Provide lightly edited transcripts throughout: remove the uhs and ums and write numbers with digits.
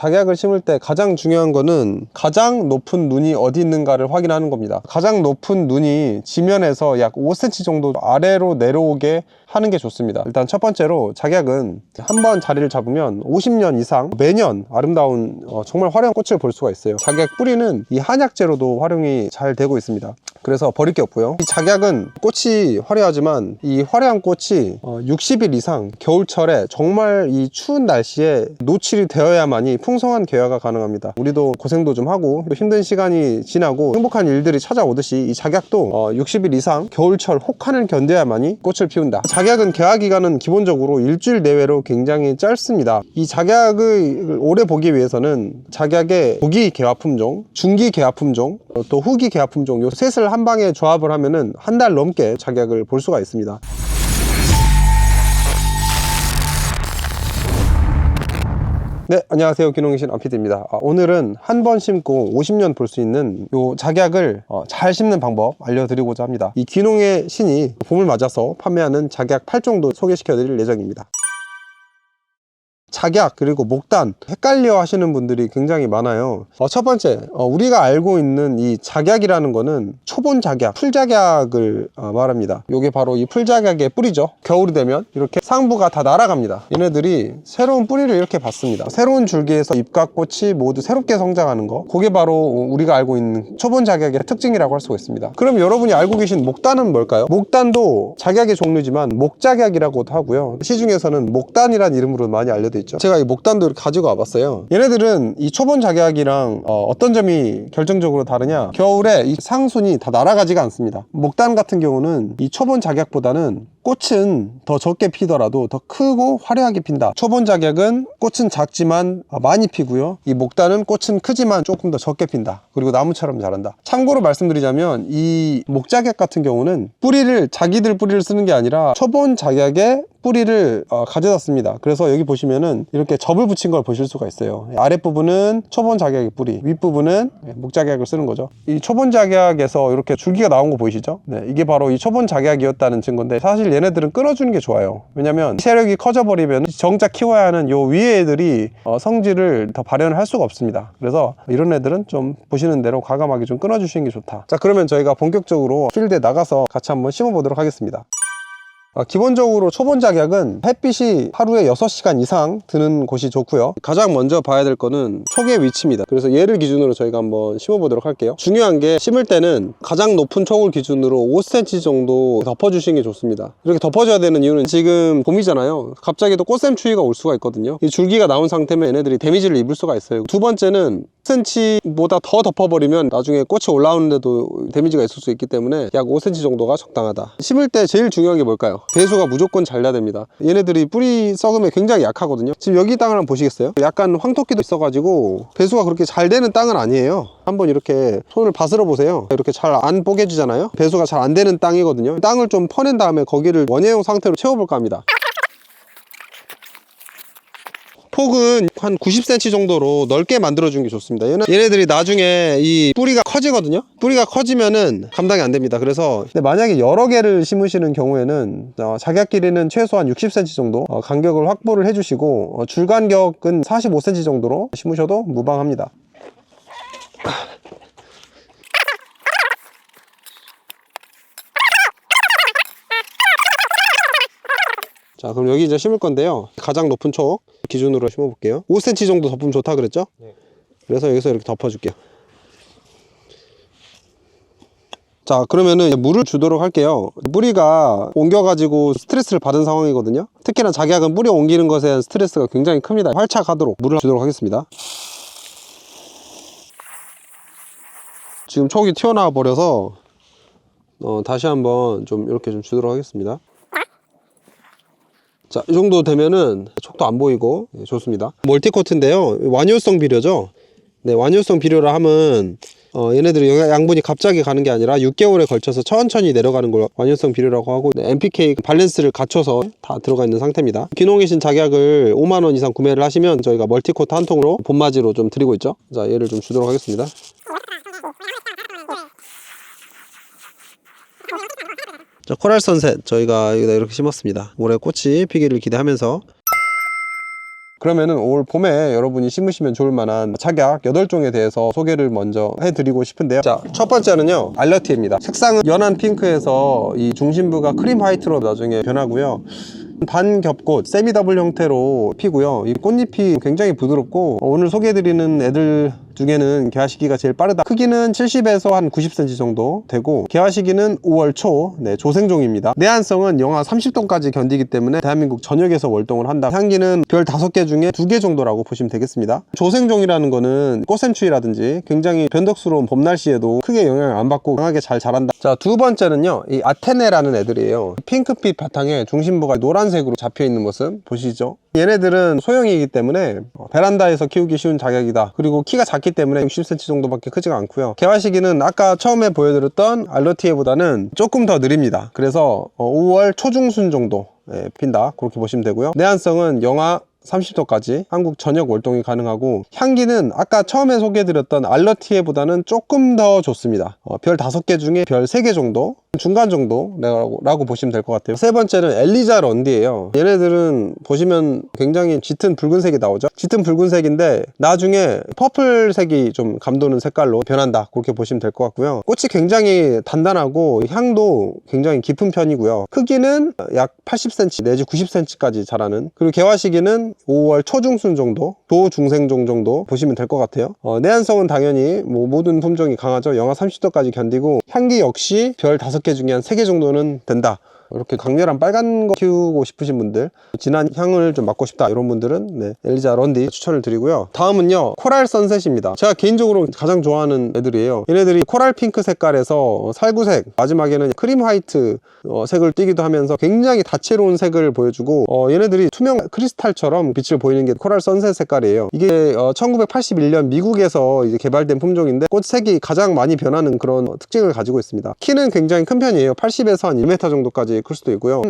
작약을 심을 때 가장 중요한 거는 가장 높은 눈이 어디 있는가를 확인하는 겁니다. 가장 높은 눈이 지면에서 약 5cm 정도 아래로 내려오게 하는 게 좋습니다. 일단 첫 번째로 작약은 한번 자리를 잡으면 50년 이상 매년 아름다운 정말 화려한 꽃을 볼 수가 있어요. 작약 뿌리는 이 한약재로도 활용이 잘 되고 있습니다. 그래서 버릴 게 없고요. 이 작약은 꽃이 화려하지만 이 화려한 꽃이 60일 이상 겨울철에 정말 이 추운 날씨에 노출이 되어야만이 풍성한 개화가 가능합니다. 우리도 고생도 좀 하고 힘든 시간이 지나고 행복한 일들이 찾아오듯이 이 작약도 60일 이상 겨울철 혹한을 견뎌야만이 꽃을 피운다. 작약은 개화 기간은 기본적으로 일주일 내외로 굉장히 짧습니다. 이 작약을 오래 보기 위해서는 작약의 조기 개화 품종, 중기 개화 품종, 또 후기 개화 품종 요 셋을 한 방에 조합을 하면은 한 달 넘게 작약을 볼 수가 있습니다. 네, 안녕하세요. 귀농신 안피디입니다. 오늘은 한 번 심고 50년 볼 수 있는 요 작약을 잘 심는 방법 알려드리고자 합니다. 이 귀농의 신이 봄을 맞아서 판매하는 작약 8종도 소개시켜 드릴 예정입니다. 작약 그리고 목단 헷갈려 하시는 분들이 굉장히 많아요. 첫 번째, 우리가 알고 있는 이 작약이라는 거는 초본 작약, 풀작약을 말합니다. 이게 바로 이 풀작약의 뿌리죠. 겨울이 되면 이렇게 상부가 다 날아갑니다. 얘네들이 새로운 뿌리를 이렇게 받습니다. 새로운 줄기에서 잎과 꽃이 모두 새롭게 성장하는 거, 그게 바로 우리가 알고 있는 초본 작약의 특징이라고 할 수가 있습니다. 그럼 여러분이 알고 계신 목단은 뭘까요? 목단도 작약의 종류지만 목작약이라고도 하고요. 시중에서는 목단이라는 이름으로 많이 알려져 있죠. 제가 이 목단도 이렇게 가지고 와봤어요. 얘네들은 이 초본 작약이랑 어떤 점이 결정적으로 다르냐, 겨울에 이 상순이 다 날아가지가 않습니다. 목단 같은 경우는 이 초본 작약보다는 꽃은 더 적게 피더라도 더 크고 화려하게 핀다. 초본 작약은 꽃은 작지만 많이 피고요, 이 목단은 꽃은 크지만 조금 더 적게 핀다. 그리고 나무처럼 자란다. 참고로 말씀드리자면 이 목작약 같은 경우는 뿌리를 자기들 뿌리를 쓰는 게 아니라 초본 작약의 뿌리를 가져다 씁니다. 그래서 여기 보시면은 이렇게 접을 붙인 걸 보실 수가 있어요. 아랫부분은 초본 작약의 뿌리, 윗부분은 목작약을 쓰는 거죠. 이 초본 작약에서 이렇게 줄기가 나온 거 보이시죠? 네, 이게 바로 이 초본 작약이었다는 증거인데, 사실 얘네들은 끊어주는 게 좋아요. 왜냐면 세력이 커져버리면 정작 키워야 하는 요 위에 애들이 성질을 더 발현을 할 수가 없습니다. 그래서 이런 애들은 좀 보시는 대로 과감하게 좀 끊어주시는 게 좋다. 자, 그러면 저희가 본격적으로 필드에 나가서 같이 한번 심어보도록 하겠습니다. 기본적으로 초본 작약은 햇빛이 하루에 6시간 이상 드는 곳이 좋고요. 가장 먼저 봐야 될 거는 촉의 위치입니다. 그래서 얘를 기준으로 저희가 한번 심어 보도록 할게요. 중요한 게, 심을 때는 가장 높은 촉을 기준으로 5cm 정도 덮어주시는 게 좋습니다. 이렇게 덮어줘야 되는 이유는 지금 봄이잖아요. 갑자기 또 꽃샘 추위가 올 수가 있거든요. 이 줄기가 나온 상태면 얘네들이 데미지를 입을 수가 있어요. 두 번째는 10cm보다 더 덮어버리면 나중에 꽃이 올라오는데도 데미지가 있을 수 있기 때문에 약 5cm 정도가 적당하다. 심을 때 제일 중요한 게 뭘까요? 배수가 무조건 잘 돼야 됩니다. 얘네들이 뿌리 썩음에 굉장히 약하거든요. 지금 여기 땅을 한번 보시겠어요? 약간 황토끼도 있어가지고 배수가 그렇게 잘 되는 땅은 아니에요. 한번 이렇게 손을 바스러 보세요. 이렇게 잘 안 뽀개지잖아요. 배수가 잘 안 되는 땅이거든요. 땅을 좀 퍼낸 다음에 거기를 원예용 상태로 채워볼까 합니다. 폭은 한 90cm 정도로 넓게 만들어주는 게 좋습니다. 얘네들이 나중에 이 뿌리가 커지거든요. 뿌리가 커지면은 감당이 안 됩니다. 그래서 근데 만약에 여러 개를 심으시는 경우에는 작약 길이는 최소한 60cm 정도 간격을 확보를 해주시고, 줄 간격은 45cm 정도로 심으셔도 무방합니다. 자, 그럼 여기 이제 심을 건데요. 가장 높은 촉 기준으로 심어 볼게요. 5cm 정도 덮으면 좋다 그랬죠? 네. 그래서 여기서 이렇게 덮어줄게요. 자, 그러면은 물을 주도록 할게요. 뿌리가 옮겨가지고 스트레스를 받은 상황이거든요. 특히나 작약은 뿌리 옮기는 것에 대한 스트레스가 굉장히 큽니다. 활착하도록 물을 주도록 하겠습니다. 지금 촉이 튀어나와 버려서 다시 한번 좀 이렇게 좀 주도록 하겠습니다. 자, 이 정도 되면은 촉도 안 보이고 좋습니다. 멀티코트인데요, 완효성 비료죠. 네, 완효성 비료라 하면 얘네들이 양분이 갑자기 가는 게 아니라 6개월에 걸쳐서 천천히 내려가는 걸 완효성 비료라고 하고, NPK 밸런스를 갖춰서 다 들어가 있는 상태입니다. 귀농이신 작약을 5만원 이상 구매를 하시면 저희가 멀티코트 한 통으로 봄맞이로 좀 드리고 있죠. 자, 얘를 좀 주도록 하겠습니다. 자, 코랄 선셋 저희가 여기다 이렇게 심었습니다. 올해 꽃이 피기를 기대하면서 그러면은 올 봄에 여러분이 심으시면 좋을 만한 작약 8종에 대해서 소개를 먼저 해드리고 싶은데요. 자, 첫 번째는요, 알러티입니다. 색상은 연한 핑크에서 이 중심부가 크림 화이트로 나중에 변하고요. 반겹꽃 세미 더블 형태로 피고요. 이 꽃잎이 굉장히 부드럽고 오늘 소개해드리는 애들 중에는 개화 시기가 제일 빠르다. 크기는 70에서 한 90cm 정도 되고 개화 시기는 5월 초, 조생종입니다. 내한성은 영하 30도까지 견디기 때문에 대한민국 전역에서 월동을 한다. 향기는 별 5개 중에 2개 정도라고 보시면 되겠습니다. 조생종이라는 거는 꽃샘추위라든지 굉장히 변덕스러운 봄 날씨에도 크게 영향을 안 받고 강하게 잘 자란다. 자, 두 번째는요, 이 아테네라는 애들이에요. 핑크빛 바탕에 중심부가 노란색으로 잡혀있는 모습 보시죠? 얘네들은 소형이기 때문에 베란다에서 키우기 쉬운 작약이다. 그리고 키가 작기 때문에 60cm 정도밖에 크지가 않고요. 개화 시기는 아까 처음에 보여드렸던 알러티에보다는 조금 더 느립니다. 그래서 5월 초중순 정도 핀다, 그렇게 보시면 되고요. 내한성은 영하 30도까지 한국 전역 월동이 가능하고 향기는 아까 처음에 소개해드렸던 알러티에보다는 조금 더 좋습니다. 별 5개 중에 별 3개 정도, 중간 정도라고 보시면 될 것 같아요. 세 번째는 엘리자 런디예요. 얘네들은 보시면 굉장히 짙은 붉은색이 나오죠. 짙은 붉은색인데 나중에 퍼플색이 좀 감도는 색깔로 변한다, 그렇게 보시면 될 것 같고요. 꽃이 굉장히 단단하고 향도 굉장히 깊은 편이고요. 크기는 약 80cm 내지 90cm까지 자라는, 그리고 개화 시기는 5월 초중순 정도, 조중생종 정도 보시면 될 것 같아요. 내한성은 당연히 모든 품종이 강하죠. 영하 30도까지 견디고 향기 역시 별 5개 중에 한 3개 정도는 된다. 이렇게 강렬한 빨간 거 키우고 싶으신 분들, 진한 향을 좀 맡고 싶다, 이런 분들은 엘리자 런디 추천을 드리고요. 다음은요, 코랄 선셋입니다. 제가 개인적으로 가장 좋아하는 애들이에요. 얘네들이 코랄 핑크 색깔에서 살구색, 마지막에는 크림 화이트 색을 띠기도 하면서 굉장히 다채로운 색을 보여주고, 얘네들이 투명 크리스탈처럼 빛을 보이는 게 코랄 선셋 색깔이에요. 이게 1981년 미국에서 이제 개발된 품종인데 꽃색이 가장 많이 변하는 그런 특징을 가지고 있습니다. 키는 굉장히 큰 편이에요. 80에서 한 1m 정도까지 클 수도 있고요.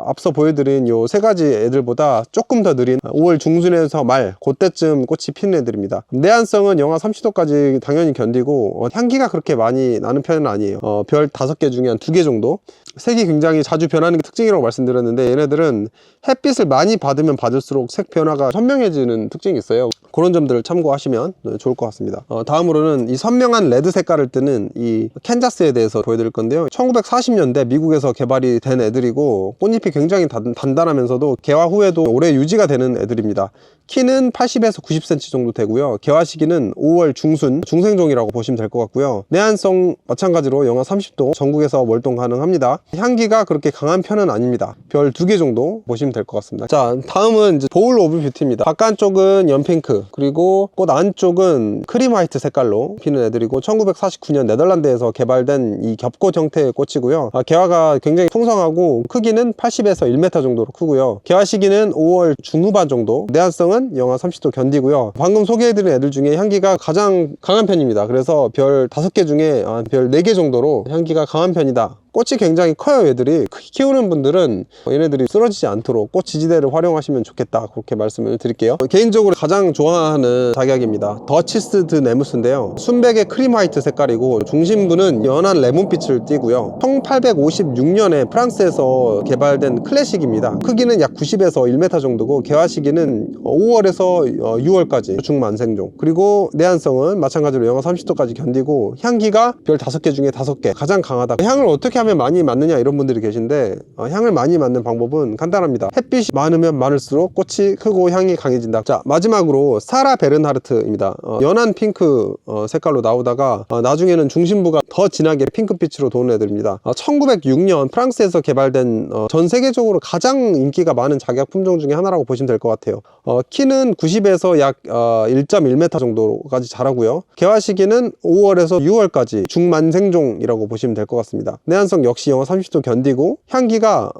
앞서 보여드린 요 3가지 애들보다 조금 더 느린 5월 중순에서 말, 그때쯤 꽃이 피는 애들입니다. 내한성은 영하 30도까지 당연히 견디고 향기가 그렇게 많이 나는 편은 아니에요. 별 5개 중에 한 2개 정도. 색이 굉장히 자주 변하는 게 특징이라고 말씀드렸는데, 얘네들은 햇빛을 많이 받으면 받을수록 색 변화가 선명해지는 특징이 있어요. 그런 점들을 참고하시면 좋을 것 같습니다. 다음으로는 이 선명한 레드 색깔을 띠는 이 캔자스에 대해서 보여드릴 건데요. 1940년대 미국에서 개발이 된 애들이고 꽃잎이 굉장히 단단하면서도 개화 후에도 오래 유지가 되는 애들입니다. 키는 80에서 90cm 정도 되고요. 개화 시기는 5월 중순, 중생종이라고 보시면 될 것 같고요. 내한성 마찬가지로 영하 30도, 전국에서 월동 가능합니다. 향기가 그렇게 강한 편은 아닙니다. 별 2개 정도 보시면 될 것 같습니다. 자, 다음은 이제 보울 오브 뷰티입니다. 바깥쪽은 연핑크, 그리고 꽃 안쪽은 크림 화이트 색깔로 피는 애들이고 1949년 네덜란드에서 개발된 이 겹꽃 형태의 꽃이고요. 개화가 굉장히 풍성하고 크기는 80에서 1m 정도로 크고요. 개화 시기는 5월 중후반 정도, 내한성은 영하 30도 견디고요. 방금 소개해드린 애들 중에 향기가 가장 강한 편입니다. 그래서 별 5개 중에 별 4개 정도로 향기가 강한 편이다. 꽃이 굉장히 커요. 얘들이 키우는 분들은 얘네들이 쓰러지지 않도록 꽃 지지대를 활용하시면 좋겠다, 그렇게 말씀을 드릴게요. 개인적으로 가장 좋아하는 작약입니다. 더치스 드 네무스인데요, 순백의 크림 화이트 색깔이고 중심부는 연한 레몬빛을 띠고요. 1856년에 프랑스에서 개발된 클래식입니다. 크기는 약 90에서 1m 정도고 개화 시기는 5월에서 6월까지 중만생종, 그리고 내한성은 마찬가지로 영하 30도까지 견디고 향기가 별 5개 중에 5개, 가장 강하다. 향을 어떻게 하면 많이 맡느냐, 이런 분들이 계신데 향을 많이 맡는 방법은 간단합니다. 햇빛이 많으면 많을수록 꽃이 크고 향이 강해진다. 자, 마지막으로 사라 베른하르트입니다. 연한 핑크 색깔로 나오다가 나중에는 중심부가 더 진하게 핑크빛으로 도는 애들입니다. 1906년 프랑스에서 개발된 전 세계적으로 가장 인기가 많은 작약 품종 중에 하나라고 보시면 될 것 같아요. 키는 90에서 약 1.1m 정도까지 자라고요. 개화 시기는 5월에서 6월까지 중만생종이라고 보시면 될 것 같습니다. 내한성 역시 영하 30도 견디고 향기가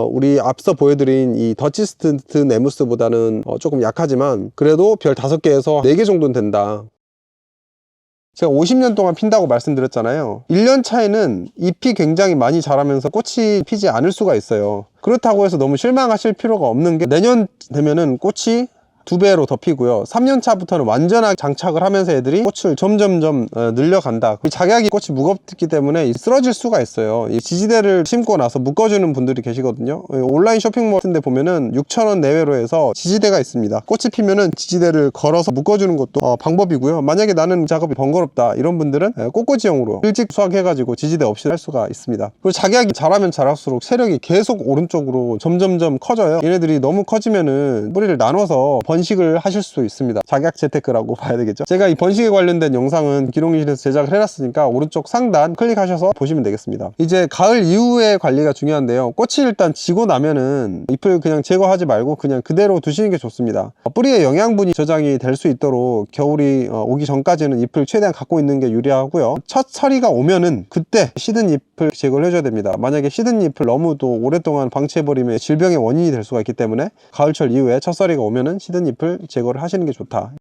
우리 앞서 보여드린 이 더치스 드 네무스보다는 조금 약하지만 그래도 별 5개에서 4개 정도는 된다. 제가 50년 동안 핀다고 말씀드렸잖아요. 1년 차에는 잎이 굉장히 많이 자라면서 꽃이 피지 않을 수가 있어요. 그렇다고 해서 너무 실망하실 필요가 없는 게, 내년 되면은 꽃이 2배로 더 피고요. 3년차부터는 완전하게 장착을 하면서 애들이 꽃을 점점점 늘려간다. 작약이 꽃이 무겁기 때문에 쓰러질 수가 있어요. 이 지지대를 심고 나서 묶어주는 분들이 계시거든요. 온라인 쇼핑몰 같은 데 보면은 6,000원 내외로 해서 지지대가 있습니다. 꽃이 피면은 지지대를 걸어서 묶어주는 것도 방법이고요. 만약에 나는 작업이 번거롭다 이런 분들은 꽃꽂이용으로 일찍 수확해가지고 지지대 없이 할 수가 있습니다. 그리고 작약이 자라면 자랄수록 세력이 계속 오른쪽으로 점점점 커져요. 얘네들이 너무 커지면은 뿌리를 나눠서 번식을 하실 수 있습니다. 작약 재테크라고 봐야 되겠죠. 제가 이 번식에 관련된 영상은 기농리신에서 제작을 해놨으니까 오른쪽 상단 클릭하셔서 보시면 되겠습니다. 이제 가을 이후의 관리가 중요한데요. 꽃이 일단 지고 나면은 잎을 그냥 제거하지 말고 그냥 그대로 두시는 게 좋습니다. 뿌리에 영양분이 저장이 될 수 있도록 겨울이 오기 전까지는 잎을 최대한 갖고 있는 게 유리하고요. 첫 서리가 오면은 그때 시든 잎을 제거를 해줘야 됩니다. 만약에 시든 잎을 너무 또 오랫동안 방치해버리면 질병의 원인이 될 수가 있기 때문에 가을철 이후에 첫 서리가 오면은 시든 잎을 제거를 하시는 게 좋다.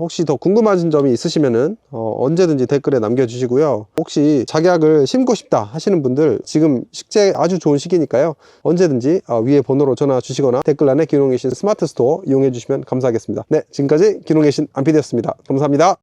혹시 더 궁금하신 점이 있으시면은 언제든지 댓글에 남겨주시고요. 혹시 작약을 심고 싶다 하시는 분들 지금 식재 아주 좋은 시기니까요. 언제든지 위에 번호로 전화 주시거나 댓글란에 기농의 신 스마트 스토어 이용해 주시면 감사하겠습니다. 네, 지금까지 기농의 신 안피디였습니다. 감사합니다.